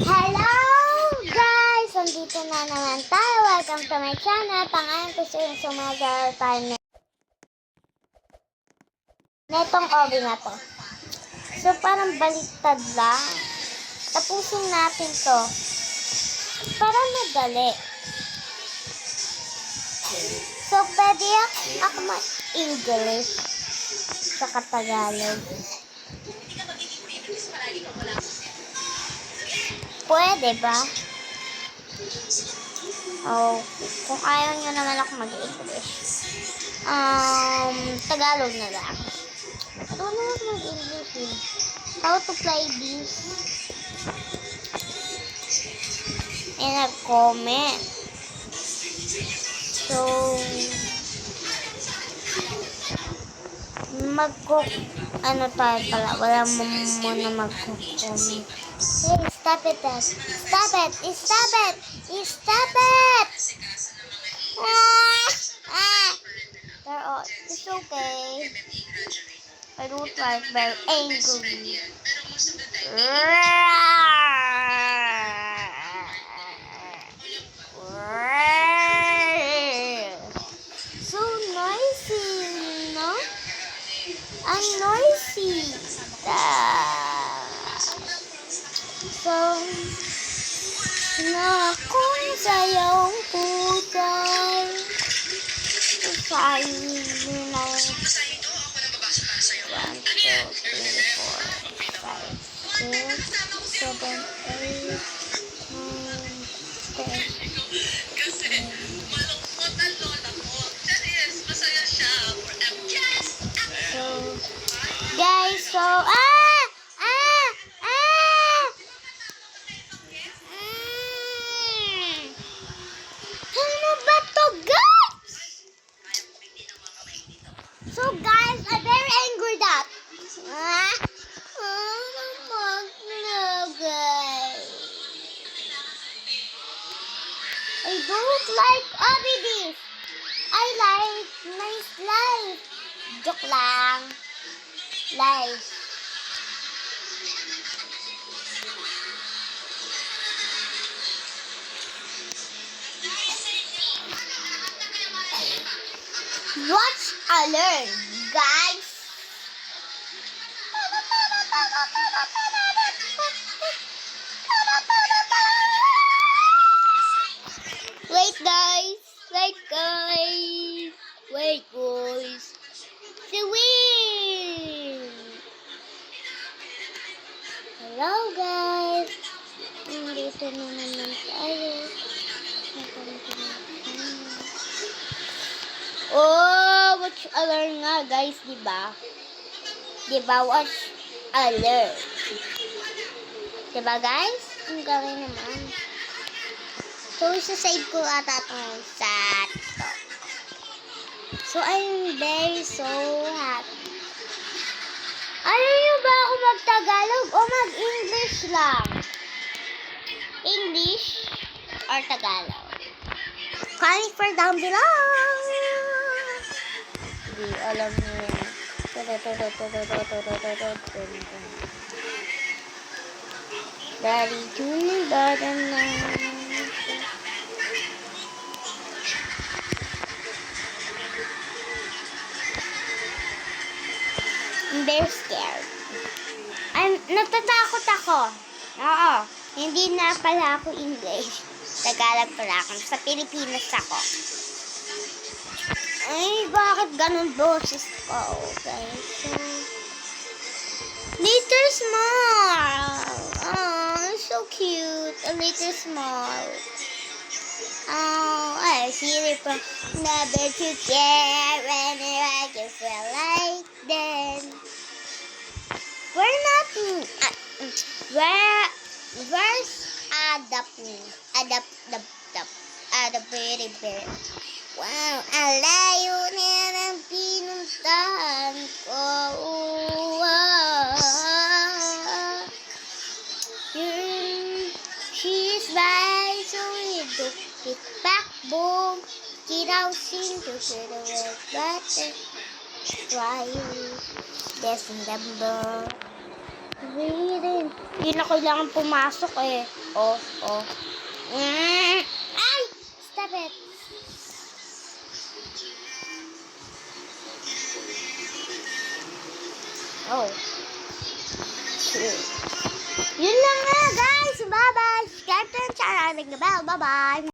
Hello guys! Nandito na naman tayo. Welcome to my channel. Pangalan ko yung sumagal tayo netong obi na to. So parang baliktad lang. Tapusin natin to. Para madali. So pwede ako mag-English sa Tagalog. Pwede ba? Oh, kung ayaw nyo naman ako mag-English. Tagalog na lang. I don't know how mag-English eh. How to play this? And nag-comment. So, ano tayo pala? Wala mo muna mag-comment. Hey, stop it, Dad. Stop it! Stop it! Stop it! It's okay. I don't like very angry. So noisy, no? I'm noisy. So, na kung sayang pusay, usayin na 1, 2, 3, 4, 5, 6, 7, 8, 9, 10. So, guys, so, So guys, I'm very angry that I don't like this. I like nice life. Joke lang. Life. Watch and learn, guys. Wait, guys. Wait, guys. Wait, guys. Swing. Hello, guys. Nandito na naman tayo. Oh, watch alert nga, guys, diba? Diba, watch alert. Diba, guys? Ang gawin naman. So, isa-save ko ata itong sa TikTok. So, I'm very so happy. Ayaw nyo ba ako mag-Tagalog o mag-English lang? English or Tagalog? Comment for down below. Hindi, alam nyo yun. Daddy, tuning button na. I'm very scared. Natatakot ako. Oo. Hindi na pala ako English. Tagalog pala ako. Sa Pilipinas ako. Ay, bakit ganun boses ko? Okay. So, little small. Oh, so cute. A little small. Oh, I see it from never to care when I can feel like then. We're not. Where's the pretty bird? Wow, ang layo na ng pinuntahan ko. She's right, so we do it back, boom. Kirausin to the red button. Try December. Hidden. Hindi na kailangan pumasok eh. Oh, oh. Ay! Stop it. Oh. Yun lang nga guys. Bye-bye. Subscribe to the channel. Ring the bell. Bye-bye.